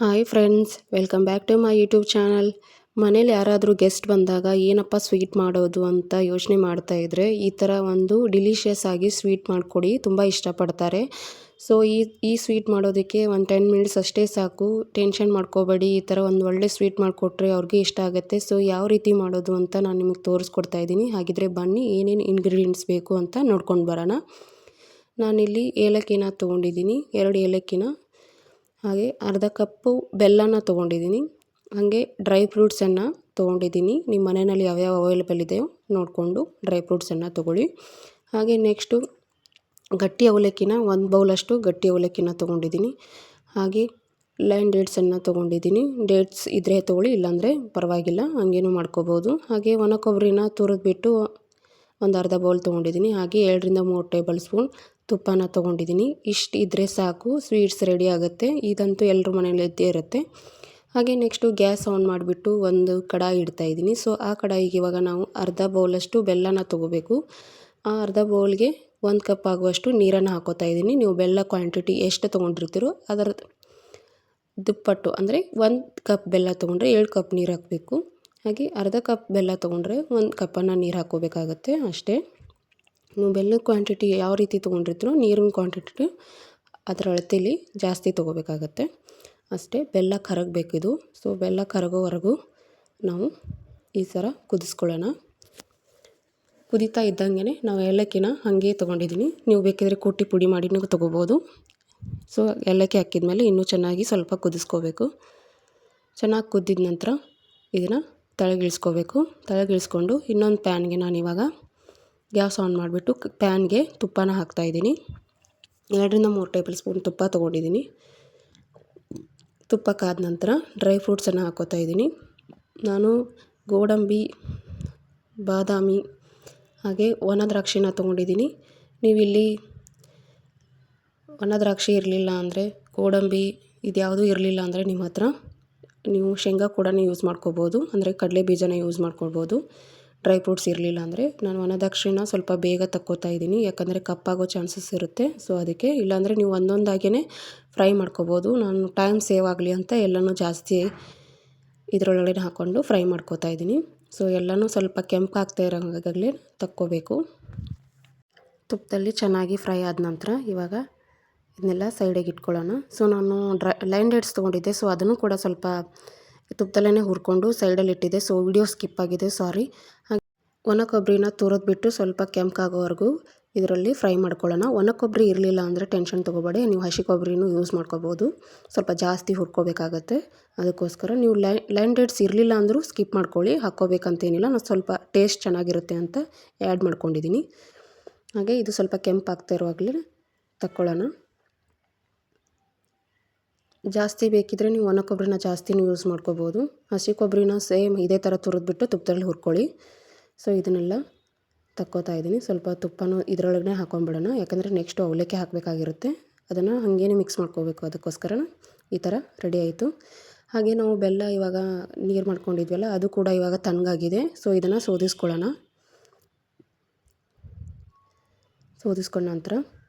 Hi friends, welcome back to my YouTube channel. ಮನೇಲಿ ಯಾರಾದರೂ guest ಬಂದಾಗ ಏನಪ್ಪ ಸ್ವೀಟ್ ಮಾಡೋದು ಅಂತ ಯೋಚನೆ ಮಾಡ್ತಾ ಇದ್ದರೆ ಈ ಥರ ಒಂದು ಡಿಲಿಷಿಯಸ್ ಆಗಿ ಸ್ವೀಟ್ ಮಾಡಿಕೊಡಿ, ತುಂಬ ಇಷ್ಟಪಡ್ತಾರೆ. ಸೊ ಈ ಸ್ವೀಟ್ ಮಾಡೋದಕ್ಕೆ ಒಂದು 10 ಮಿನಿಟ್ಸ್ ಅಷ್ಟೇ ಸಾಕು. ಟೆನ್ಷನ್ ಮಾಡ್ಕೋಬೇಡಿ, ಈ ಥರ ಒಂದು ಒಳ್ಳೆ ಸ್ವೀಟ್ ಮಾಡಿಕೊಟ್ರೆ ಅವ್ರಿಗೆ ಇಷ್ಟ ಆಗುತ್ತೆ. ಸೊ ಯಾವ ರೀತಿ ಮಾಡೋದು ಅಂತ ನಾನು ನಿಮಗೆ ತೋರಿಸ್ಕೊಡ್ತಾ ಇದ್ದೀನಿ. ಹಾಗಿದ್ರೆ ಬನ್ನಿ, ಏನೇನು ಇಂಗ್ರೀಡಿಯೆಂಟ್ಸ್ ಬೇಕು ಅಂತ ನೋಡ್ಕೊಂಡು ಬರೋಣ. ನಾನಿಲ್ಲಿ ಏಲಕ್ಕಿನ ತೊಗೊಂಡಿದ್ದೀನಿ, 2 ಏಲಕ್ಕಿನ, ಹಾಗೆ ಅರ್ಧ ಕಪ್ಪು ಬೆಲ್ಲನ ತೊಗೊಂಡಿದ್ದೀನಿ. ಹಾಗೆ ಡ್ರೈ ಫ್ರೂಟ್ಸನ್ನು ತೊಗೊಂಡಿದ್ದೀನಿ. ನಿಮ್ಮ ಮನೆಯಲ್ಲಿ ಯಾವ್ಯಾವ ಅವೈಲೇಬಲ್ ಇದೆಯೋ ನೋಡಿಕೊಂಡು ಡ್ರೈ ಫ್ರೂಟ್ಸನ್ನು ತೊಗೊಳ್ಳಿ. ಹಾಗೆ ನೆಕ್ಸ್ಟು ಗಟ್ಟಿ ಅವಲಕ್ಕಿನ 1 ಬೌಲಷ್ಟು ಗಟ್ಟಿ ಅವಲಕ್ಕಿನ ತೊಗೊಂಡಿದ್ದೀನಿ. ಹಾಗೆ ಲೈನ್ ಡೇಟ್ಸನ್ನು ತೊಗೊಂಡಿದ್ದೀನಿ. ಡೇಟ್ಸ್ ಇದ್ದರೆ ತೊಗೊಳ್ಳಿ, ಇಲ್ಲಾಂದರೆ ಪರವಾಗಿಲ್ಲ, ಹಂಗೇನೂ ಮಾಡ್ಕೋಬೋದು. ಹಾಗೆ ಒಣ ಕೊಬ್ಬರಿನ ತುರಿದ್ಬಿಟ್ಟು ಒಂದು ಅರ್ಧ ಬೌಲ್ ತೊಗೊಂಡಿದ್ದೀನಿ. ಹಾಗೆ 2-3 ಟೇಬಲ್ ಸ್ಪೂನ್ ತುಪ್ಪನ ತೊಗೊಂಡಿದ್ದೀನಿ. ಇಷ್ಟು ಇದ್ದರೆ ಸಾಕು, ಸ್ವೀಟ್ಸ್ ರೆಡಿ ಆಗುತ್ತೆ. ಇದಂತೂ ಎಲ್ಲರ ಮನೇಲಿ ಇದ್ದೇ ಇರುತ್ತೆ. ಹಾಗೆ ನೆಕ್ಸ್ಟು ಗ್ಯಾಸ್ ಆನ್ ಮಾಡಿಬಿಟ್ಟು ಒಂದು ಕಡಾಯಿ ಇಡ್ತಾಯಿದ್ದೀನಿ. ಸೊ ಆ ಕಡಾಯಿಗೆ ಇವಾಗ ನಾವು ಅರ್ಧ ಬೌಲಷ್ಟು ಬೆಲ್ಲನ ತೊಗೋಬೇಕು. ಆ ಅರ್ಧ ಬೌಲ್ಗೆ 1 ಕಪ್ ಆಗುವಷ್ಟು ನೀರನ್ನು ಹಾಕೋತಾ ಇದ್ದೀನಿ. ನೀವು ಬೆಲ್ಲ ಕ್ವಾಂಟಿಟಿ ಎಷ್ಟು ತೊಗೊಂಡಿರ್ತೀರೋ ಅದರ ದುಪ್ಪಟ್ಟು, ಅಂದರೆ 1 ಕಪ್ ಬೆಲ್ಲ ತೊಗೊಂಡ್ರೆ 7 ಕಪ್ ನೀರು ಹಾಕಬೇಕು. ಹಾಗೆ ಅರ್ಧ ಕಪ್ ಬೆಲ್ಲ ತೊಗೊಂಡ್ರೆ 1 ಕಪ್ಪನ್ನು ನೀರು ಹಾಕ್ಕೋಬೇಕಾಗತ್ತೆ ಅಷ್ಟೇ. ನೀವು ಬೆಲ್ಲದ ಕ್ವಾಂಟಿಟಿ ಯಾವ ರೀತಿ ತೊಗೊಂಡಿರ್ತೀರೋ ನೀರಿನ ಕ್ವಾಂಟಿಟಿ ಅದರ ಅಳತೆಯಲ್ಲಿ ಜಾಸ್ತಿ ತೊಗೋಬೇಕಾಗತ್ತೆ ಅಷ್ಟೇ. ಬೆಲ್ಲ ಕರಗಬೇಕಿದು. ಸೊ ಬೆಲ್ಲ ಕರಗೋವರೆಗೂ ನಾವು ಈ ಥರ ಕುದಿಸ್ಕೊಳ್ಳೋಣ. ಕುದೀತಾ ಇದ್ದಂಗೆ ನಾವು ಏಲಕ್ಕಿನ ಹಾಗೆ ತೊಗೊಂಡಿದ್ದೀನಿ. ನೀವು ಬೇಕಿದ್ರೆ ಕುಟ್ಟಿ ಪುಡಿ ಮಾಡಿನೂ ತೊಗೋಬೋದು. ಸೊ ಏಲಕ್ಕಿ ಹಾಕಿದ್ಮೇಲೆ ಇನ್ನೂ ಚೆನ್ನಾಗಿ ಸ್ವಲ್ಪ ಕುದಿಸ್ಕೋಬೇಕು. ಚೆನ್ನಾಗಿ ಕುದ್ದಿದ ನಂತರ ಇದನ್ನು ತೆಳಗಿಳಿಸ್ಕೋಬೇಕು. ತೆಳಗಿಳಿಸ್ಕೊಂಡು ಇನ್ನೊಂದು ಪ್ಯಾನ್ಗೆ ನಾನಿವಾಗ ಗ್ಯಾಸ್ ಆನ್ ಮಾಡಿಬಿಟ್ಟು ಪ್ಯಾನ್ಗೆ ತುಪ್ಪನ ಹಾಕ್ತಾಯಿದ್ದೀನಿ. 2-3 ಟೇಬಲ್ ಸ್ಪೂನ್ ತುಪ್ಪ ತೊಗೊಂಡಿದ್ದೀನಿ. ತುಪ್ಪ ಕಾದ ನಂತರ ಡ್ರೈ ಫ್ರೂಟ್ಸನ್ನು ಹಾಕ್ಕೋತಾ ಇದ್ದೀನಿ. ನಾನು ಗೋಡಂಬಿ, ಬಾದಾಮಿ, ಹಾಗೆ ಒಣ ದ್ರಾಕ್ಷಿನ ತೊಗೊಂಡಿದ್ದೀನಿ. ನೀವಿಲ್ಲಿ ಒಣ ದ್ರಾಕ್ಷಿ ಇರಲಿಲ್ಲ ಅಂದರೆ, ಗೋಡಂಬಿ ಇದ್ಯಾವುದೂ ಇರಲಿಲ್ಲ ಅಂದರೆ ನಿಮ್ಮ ಹತ್ರ ನೀವು ಶೇಂಗಾ ಕೂಡ ಯೂಸ್ ಮಾಡ್ಕೋಬೋದು, ಅಂದರೆ ಕಡಲೆ ಬೀಜನ ಯೂಸ್ ಮಾಡ್ಕೊಳ್ಬೋದು. ಡ್ರೈ ಫ್ರೂಟ್ಸ್ ಇರಲಿಲ್ಲ ಅಂದರೆ ನಾನು ಒಣ ದ್ರಾಕ್ಷಿನ ಸ್ವಲ್ಪ ಬೇಗ ತಕ್ಕೋತಾ ಇದ್ದೀನಿ, ಯಾಕಂದರೆ ಕಪ್ಪಾಗೋ ಚಾನ್ಸಸ್ ಇರುತ್ತೆ. ಸೊ ಅದಕ್ಕೆ, ಇಲ್ಲಾಂದರೆ ನೀವು ಒಂದೊಂದಾಗೇ ಫ್ರೈ ಮಾಡ್ಕೋಬೋದು. ನಾನು ಟೈಮ್ ಸೇವ್ ಆಗಲಿ ಅಂತ ಎಲ್ಲನೂ ಜಾಸ್ತಿ ಇದರೊಳಗಡೆ ಹಾಕ್ಕೊಂಡು ಫ್ರೈ ಮಾಡ್ಕೋತಾ ಇದ್ದೀನಿ. ಸೊ ಎಲ್ಲನೂ ಸ್ವಲ್ಪ ಕೆಂಪಾಗ್ತಾ ಇರೋಂಗಾಗಲೇ ತಕ್ಕೋಬೇಕು. ತುಪ್ಪದಲ್ಲಿ ಚೆನ್ನಾಗಿ ಫ್ರೈ ಆದ ನಂತರ ಇವಾಗ ಇದನ್ನೆಲ್ಲ ಸೈಡಿಗೆ ಇಟ್ಕೊಳ್ಳೋಣ. ಸೊ ನಾನು ಲೈನ್ ಡೇಟ್ಸ್ ತೊಗೊಂಡಿದ್ದೆ, ಸೊ ಅದನ್ನು ಕೂಡ ಸ್ವಲ್ಪ ತುಪ್ಪದಲ್ಲೇ ಹುರ್ಕೊಂಡು ಸೈಡಲ್ಲಿ ಇಟ್ಟಿದ್ದೆ. ಸೊ ವಿಡಿಯೋ ಸ್ಕಿಪ್ ಆಗಿದೆ, ಸಾರಿ. ಹಾಗೆ ಒಣ ಕೊಬ್ಬರಿನ ತುರಿದ್ಬಿಟ್ಟು ಸ್ವಲ್ಪ ಕೆಂಪಾಗೋವರೆಗೂ ಇದರಲ್ಲಿ ಫ್ರೈ ಮಾಡ್ಕೊಳ್ಳೋಣ. ಒಣ ಕೊಬ್ಬರಿ ಇರಲಿಲ್ಲ ಅಂದರೆ ಟೆನ್ಷನ್ ತೊಗೋಬೇಡಿ, ನೀವು ಹಸಿ ಕೊಬ್ಬರಿನೂ ಯೂಸ್ ಮಾಡ್ಕೋಬೋದು. ಸ್ವಲ್ಪ ಜಾಸ್ತಿ ಹುರ್ಕೋಬೇಕಾಗತ್ತೆ. ಅದಕ್ಕೋಸ್ಕರ ನೀವು ಲೈನ್ ಡೇಟ್ಸ್ ಇರಲಿಲ್ಲ ಅಂದರೂ ಸ್ಕಿಪ್ ಮಾಡ್ಕೊಳ್ಳಿ, ಹಾಕ್ಕೋಬೇಕಂತೇನಿಲ್ಲ. ನಾನು ಸ್ವಲ್ಪ ಟೇಸ್ಟ್ ಚೆನ್ನಾಗಿರುತ್ತೆ ಅಂತ ಆ್ಯಡ್ ಮಾಡ್ಕೊಂಡಿದ್ದೀನಿ. ಹಾಗೆ ಇದು ಸ್ವಲ್ಪ ಕೆಂಪಾಗ್ತಾ ಇರುವಾಗಲೇ ತಕ್ಕೊಳ್ಳೋಣ. ಜಾಸ್ತಿ ಬೇಕಿದ್ದರೆ ನೀವು ಒಣ ಕೊಬ್ಬರಿನ ಜಾಸ್ತಿನೂ ಯೂಸ್ ಮಾಡ್ಕೋಬೋದು. ಹಸಿ ಕೊಬ್ಬರಿನ ಸೇಮ್ ಇದೇ ಥರ ತುರಿದ್ಬಿಟ್ಟು ತುಪ್ಪದಲ್ಲಿ ಹುರ್ಕೊಳ್ಳಿ. ಸೊ ಇದನ್ನೆಲ್ಲ ತಕ್ಕೋತಾ ಇದ್ದೀನಿ. ಸ್ವಲ್ಪ ತುಪ್ಪನೂ ಇದರೊಳಗಡೆ ಹಾಕೊಂಡ್ಬಿಡೋಣ, ಯಾಕಂದರೆ ನೆಕ್ಸ್ಟು ಅವಲಕ್ಕಿ ಹಾಕಬೇಕಾಗಿರುತ್ತೆ. ಅದನ್ನು ಹಾಗೇ ಮಿಕ್ಸ್ ಮಾಡ್ಕೋಬೇಕು. ಅದಕ್ಕೋಸ್ಕರ ಈ ಥರ ರೆಡಿ ಆಯಿತು. ಹಾಗೆ ನಾವು ಬೆಲ್ಲ ಇವಾಗ ನೀರು ಮಾಡ್ಕೊಂಡಿದ್ವಲ್ಲ, ಅದು ಕೂಡ ಇವಾಗ ತಣ್ಣಗಾಗಿದೆ. ಸೊ ಇದನ್ನು ಸೋದಿಸ್ಕೊಳ್ಳೋಣ. ಸೋದಿಸ್ಕೊಂಡ ನಂತರ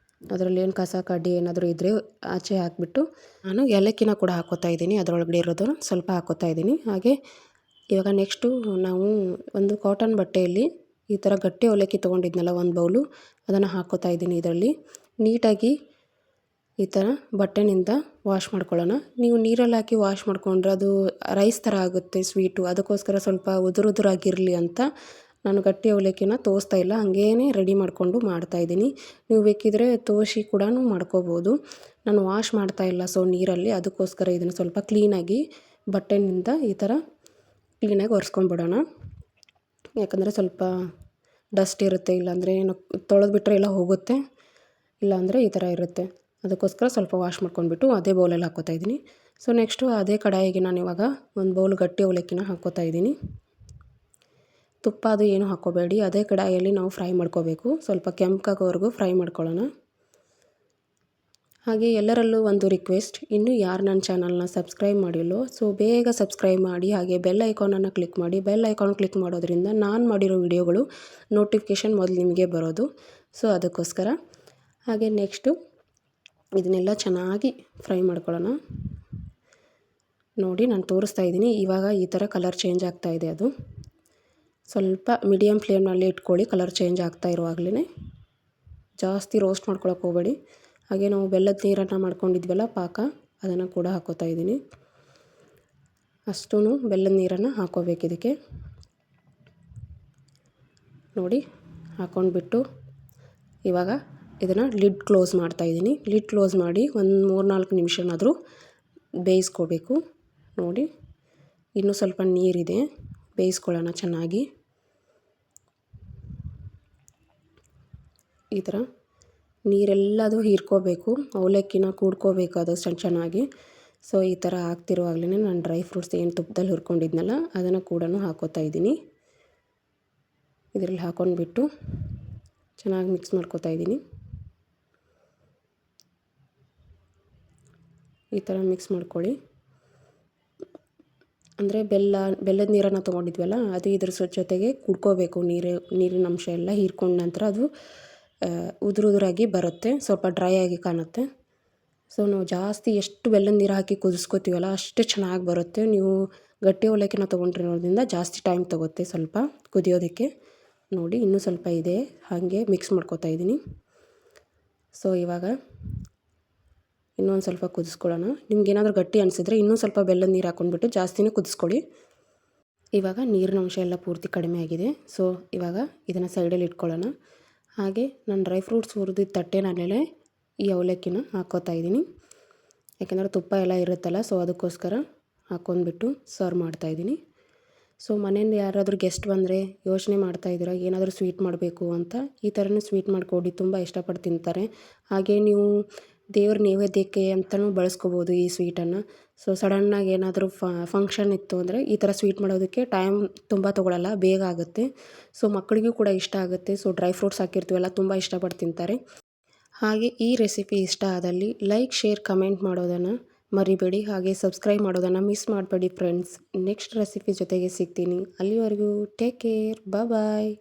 ಅದರಲ್ಲಿ ಏನು ಕಸ ಕಡ್ಡಿ ಏನಾದರೂ ಇದ್ದರೆ ಆಚೆ ಹಾಕಿಬಿಟ್ಟು ನಾನು ಏಲಕ್ಕಿನ ಕೂಡ ಹಾಕ್ಕೋತಾ ಇದ್ದೀನಿ. ಅದರೊಳಗಡೆ ಇರೋದು ಸ್ವಲ್ಪ ಹಾಕ್ಕೋತಾ ಇದ್ದೀನಿ. ಹಾಗೆ ಇವಾಗ ನೆಕ್ಸ್ಟು ನಾವು ಒಂದು ಕಾಟನ್ ಬಟ್ಟೆಯಲ್ಲಿ ಈ ಥರ ಗಟ್ಟಿ ಅವಲಕ್ಕಿ ತೊಗೊಂಡಿದ್ನಲ್ಲ 1 ಬೌಲು, ಅದನ್ನು ಹಾಕ್ಕೋತಾ ಇದ್ದೀನಿ. ಇದರಲ್ಲಿ ನೀಟಾಗಿ ಈ ಥರ ಬಟ್ಟೆನಿಂದ ವಾಶ್ ಮಾಡ್ಕೊಳ್ಳೋಣ. ನೀವು ನೀರಲ್ಲಿ ಹಾಕಿ ವಾಶ್ ಮಾಡಿಕೊಂಡ್ರೆ ಅದು ರೈಸ್ ಥರ ಆಗುತ್ತೆ ಸ್ವೀಟು. ಅದಕ್ಕೋಸ್ಕರ ಸ್ವಲ್ಪ ಉದುರುದುರಾಗಿರಲಿ ಅಂತ ನಾನು ಗಟ್ಟಿ ಅವಲಕ್ಕಿನ ತೋರಿಸ್ತಾ ಇಲ್ಲ, ಹಾಗೇ ರೆಡಿ ಮಾಡಿಕೊಂಡು ಮಾಡ್ತಾಯಿದ್ದೀನಿ. ನೀವು ಬೇಕಿದ್ರೆ ತೋರಿಸಿ ಕೂಡ ಮಾಡ್ಕೋಬೋದು. ನಾನು ವಾಶ್ ಮಾಡ್ತಾ ಇಲ್ಲ ಸೊ ನೀರಲ್ಲಿ, ಅದಕ್ಕೋಸ್ಕರ ಇದನ್ನು ಸ್ವಲ್ಪ ಕ್ಲೀನಾಗಿ ಬಟ್ಟೆನಿಂದ ಈ ಥರ ಕ್ಲೀನಾಗಿ ಒರೆಸ್ಕೊಂಡ್ಬಿಡೋಣ. ಯಾಕಂದರೆ ಸ್ವಲ್ಪ ಡಸ್ಟ್ ಇರುತ್ತೆ, ಇಲ್ಲಾಂದರೆ ಏನು ತೊಳೆದ್ಬಿಟ್ರೆ ಎಲ್ಲ ಹೋಗುತ್ತೆ, ಇಲ್ಲಾಂದರೆ ಈ ಥರ ಇರುತ್ತೆ. ಅದಕ್ಕೋಸ್ಕರ ಸ್ವಲ್ಪ ವಾಶ್ ಮಾಡ್ಕೊಂಡ್ಬಿಟ್ಟು ಅದೇ ಬೌಲಲ್ಲಿ ಹಾಕ್ಕೋತಾ ಇದ್ದೀನಿ. ಸೊ ನೆಕ್ಸ್ಟು ಅದೇ ಕಡಾಯಿಗೆ ನಾನು ಇವಾಗ 1 ಬೌಲ್ ಗಟ್ಟಿ ಅವಲಕ್ಕಿನ ಹಾಕ್ಕೋತಾ ಇದ್ದೀನಿ. ತುಪ್ಪ ಅದು ಏನು ಹಾಕ್ಕೋಬೇಡಿ, ಅದೇ ಕಡಾಯಿಯಲ್ಲಿ ನಾವು ಫ್ರೈ ಮಾಡ್ಕೋಬೇಕು. ಸ್ವಲ್ಪ ಕೆಂಪಾಗೋವರೆಗೂ ಫ್ರೈ ಮಾಡ್ಕೊಳ್ಳೋಣ. ಹಾಗೆ ಎಲ್ಲರಲ್ಲೂ ಒಂದು ರಿಕ್ವೆಸ್ಟ್, ಇನ್ನೂ ಯಾರು ನನ್ನ ಚಾನಲ್ನ ಸಬ್ಸ್ಕ್ರೈಬ್ ಮಾಡಿಲ್ಲೋ ಸೊ ಬೇಗ ಸಬ್ಸ್ಕ್ರೈಬ್ ಮಾಡಿ. ಹಾಗೆ ಬೆಲ್ ಐಕಾನನ್ನು ಕ್ಲಿಕ್ ಮಾಡಿ. ಬೆಲ್ ಐಕಾನ್ ಕ್ಲಿಕ್ ಮಾಡೋದ್ರಿಂದ ನಾನು ಮಾಡಿರೋ ವಿಡಿಯೋಗಳು ನೋಟಿಫಿಕೇಷನ್ ಮೊದಲು ನಿಮಗೆ ಬರೋದು. ಸೊ ಅದಕ್ಕೋಸ್ಕರ. ಹಾಗೆ ನೆಕ್ಸ್ಟು ಇದನ್ನೆಲ್ಲ ಚೆನ್ನಾಗಿ ಫ್ರೈ ಮಾಡ್ಕೊಳ್ಳೋಣ. ನೋಡಿ ನಾನು ತೋರಿಸ್ತಾ ಇದ್ದೀನಿ. ಇವಾಗ ಈ ಥರ ಕಲರ್ ಚೇಂಜ್ ಆಗ್ತಾ ಇದೆ. ಅದು ಸ್ವಲ್ಪ ಮೀಡಿಯಮ್ ಫ್ಲೇಮ್ನಲ್ಲಿ ಇಟ್ಕೊಳ್ಳಿ, ಕಲರ್ ಚೇಂಜ್ ಆಗ್ತಾ ಇರುವಾಗಲೇ. ಜಾಸ್ತಿ ರೋಸ್ಟ್ ಮಾಡ್ಕೊಳಕ್ಕೆ ಹೋಗಬೇಡಿ. ಹಾಗೆ ನಾವು ಬೆಲ್ಲದ ನೀರನ್ನು ಮಾಡ್ಕೊಂಡಿದ್ವಲ್ಲ ಪಾಕ, ಅದನ್ನು ಕೂಡ ಹಾಕೋತಾ ಇದ್ದೀನಿ. ಅಷ್ಟೂ ಬೆಲ್ಲದ ನೀರನ್ನು ಹಾಕೋಬೇಕು ಇದಕ್ಕೆ. ನೋಡಿ ಹಾಕ್ಕೊಂಡ್ಬಿಟ್ಟು ಇವಾಗ ಇದನ್ನು ಲಿಡ್ ಕ್ಲೋಸ್ ಮಾಡ್ತಾಯಿದ್ದೀನಿ. ಲಿಡ್ ಕ್ಲೋಸ್ ಮಾಡಿ ಒಂದು 3-4 ನಿಮಿಷನಾದರೂ ಬೇಯಿಸ್ಕೋಬೇಕು. ನೋಡಿ ಇನ್ನೂ ಸ್ವಲ್ಪ ನೀರಿದೆ, ಬೇಯಿಸ್ಕೊಳ್ಳೋಣ ಚೆನ್ನಾಗಿ. ಈ ಥರ ನೀರೆಲ್ಲದು ಹೀರ್ಕೋಬೇಕು, ಅವಲಕ್ಕಿನ ಕೂಡ್ಕೋಬೇಕು ಅದು ಚೆನ್ನಾಗಿ. ಸೊ ಈ ಥರ ಆಗ್ತಿರುವಾಗಲೇ ನಾನು ಡ್ರೈ ಫ್ರೂಟ್ಸ್ ಏನು ತುಪ್ಪದಲ್ಲಿ ಹುರ್ಕೊಂಡಿದ್ನಲ್ಲ ಅದನ್ನು ಕೂಡ ಹಾಕೋತಾ ಇದ್ದೀನಿ. ಇದರಲ್ಲಿ ಹಾಕ್ಕೊಂಡ್ಬಿಟ್ಟು ಚೆನ್ನಾಗಿ ಮಿಕ್ಸ್ ಮಾಡ್ಕೋತಾ ಇದ್ದೀನಿ. ಈ ಥರ ಮಿಕ್ಸ್ ಮಾಡ್ಕೊಳ್ಳಿ. ಅಂದರೆ ಬೆಲ್ಲದ ನೀರನ್ನು ತೊಗೊಂಡಿದ್ವಲ್ಲ ಅದು ಇದ್ರ ಜೊತೆಗೆ ಕುಡ್ಕೋಬೇಕು. ನೀರಿನ ಅಂಶ ಎಲ್ಲ ಹೀರ್ಕೊಂಡ ನಂತರ ಅದು ಉದುರಾಗಿ ಬರುತ್ತೆ, ಸ್ವಲ್ಪ ಡ್ರೈ ಆಗಿ ಕಾಣುತ್ತೆ. ಸೊ ನಾವು ಜಾಸ್ತಿ ಎಷ್ಟು ಬೆಲ್ಲದ ನೀರು ಹಾಕಿ ಕುದಿಸ್ಕೋತೀವಲ್ಲ ಅಷ್ಟು ಚೆನ್ನಾಗಿ ಬರುತ್ತೆ. ನೀವು ಗಟ್ಟಿ ಅವಲಕ್ಕಿನ ತೊಗೊಂಡಿರೋದ್ರಿಂದ ಜಾಸ್ತಿ ಟೈಮ್ ತೊಗುತ್ತೆ ಸ್ವಲ್ಪ ಕುದಿಯೋದಕ್ಕೆ. ನೋಡಿ ಇನ್ನೂ ಸ್ವಲ್ಪ ಇದೆ, ಹಾಗೆ ಮಿಕ್ಸ್ ಮಾಡ್ಕೋತಾ ಇದ್ದೀನಿ. ಸೊ ಇವಾಗ ಇನ್ನೊಂದು ಸ್ವಲ್ಪ ಕುದಿಸ್ಕೊಳ್ಳೋಣ. ನಿಮ್ಗೇನಾದರೂ ಗಟ್ಟಿ ಅನಿಸಿದ್ರೆ ಇನ್ನೂ ಸ್ವಲ್ಪ ಬೆಲ್ಲದ ನೀರು ಹಾಕ್ಕೊಂಡ್ಬಿಟ್ಟು ಜಾಸ್ತಿನೇ ಕುದಿಸ್ಕೊಳ್ಳಿ. ಇವಾಗ ನೀರಿನ ಅಂಶ ಎಲ್ಲ ಪೂರ್ತಿ ಕಡಿಮೆ ಆಗಿದೆ. ಸೊ ಇವಾಗ ಇದನ್ನು ಸೈಡಲ್ಲಿ ಇಟ್ಕೊಳ್ಳೋಣ. ಹಾಗೆ ನಾನು ಡ್ರೈ ಫ್ರೂಟ್ಸ್ ಹುರಿದಿದ್ದ ತಟ್ಟೆನಲ್ಲೇ ಈ ಅವಲಕ್ಕಿನ ಹಾಕ್ಕೋತಾ ಇದ್ದೀನಿ. ಯಾಕೆಂದರೆ ತುಪ್ಪ ಎಲ್ಲ ಇರುತ್ತಲ್ಲ, ಸೊ ಅದಕ್ಕೋಸ್ಕರ ಹಾಕ್ಕೊಂಡ್ಬಿಟ್ಟು ಸರ್ವ್ ಮಾಡ್ತಾಯಿದ್ದೀನಿ. ಸೊ ಮನೆಯಿಂದ ಯಾರಾದರೂ ಗೆಸ್ಟ್ ಬಂದರೆ ಯೋಚನೆ ಮಾಡ್ತಾಯಿದ್ದೀರಾ ಏನಾದರೂ ಸ್ವೀಟ್ ಮಾಡಬೇಕು ಅಂತ, ಈ ಥರನೇ ಸ್ವೀಟ್ ಮಾಡಿಕೊಡಿ, ತುಂಬ ಇಷ್ಟಪಟ್ಟು ತಿಂತಾರೆ. ಹಾಗೆ ನೀವು ದೇವ್ರ ನೈವೇದ್ಯಕ್ಕೆ ಅಂತಲೂ ಬಳಸ್ಕೋಬೋದು ಈ ಸ್ವೀಟನ್ನು. ಸೊ ಸಡನ್ನಾಗಿ ಏನಾದರೂ ಫಂಕ್ಷನ್ ಇತ್ತು ಅಂದರೆ ಈ ಥರ ಸ್ವೀಟ್ ಮಾಡೋದಕ್ಕೆ ಟೈಮ್ ತುಂಬ ತೊಗೊಳ್ಳಲ್ಲ, ಬೇಗ ಆಗುತ್ತೆ. ಸೊ ಮಕ್ಕಳಿಗೂ ಕೂಡ ಇಷ್ಟ ಆಗುತ್ತೆ. ಸೊ ಡ್ರೈ ಫ್ರೂಟ್ಸ್ ಹಾಕಿರ್ತೀವಲ್ಲ, ತುಂಬ ಇಷ್ಟಪಟ್ಟು ತಿಂತಾರೆ. ಹಾಗೆ ಈ ರೆಸಿಪಿ ಇಷ್ಟ ಆದಲ್ಲಿ ಲೈಕ್, ಶೇರ್, ಕಮೆಂಟ್ ಮಾಡೋದನ್ನು ಮರಿಬೇಡಿ. ಹಾಗೆ ಸಬ್ಸ್ಕ್ರೈಬ್ ಮಾಡೋದನ್ನು ಮಿಸ್ ಮಾಡಬೇಡಿ ಫ್ರೆಂಡ್ಸ್. ನೆಕ್ಸ್ಟ್ ರೆಸಿಪಿ ಜೊತೆಗೆ ಸಿಗ್ತೀನಿ. ಅಲ್ಲಿವರೆಗೂ ಟೇಕ್ ಕೇರ್, ಬಾಯ್.